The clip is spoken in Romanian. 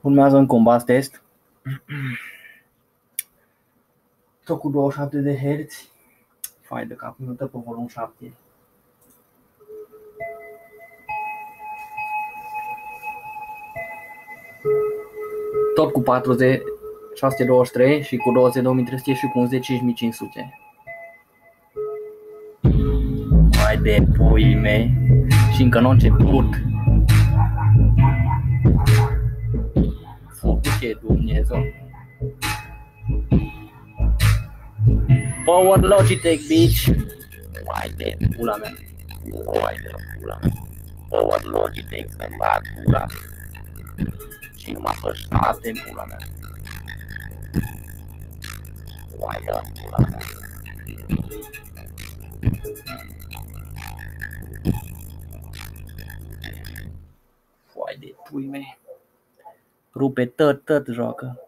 Urmează un combat test. Tot cu 27 de Hz. Fai de cap, nu dă pe volum 7. Tot cu 40, 623 și cu 20, 2300 și cu 11, 5500. Hai de puii mei. Și încă nu a început. Ce Dumnezeu. Power Logitech, bitch. Hai de pula mea. Hai de pula mea. Power Logitech, să-mi bag pula. Și numai pe 7 în pula mea. Hai de pula mea. Hai de pui mei. Rupe tot joacă.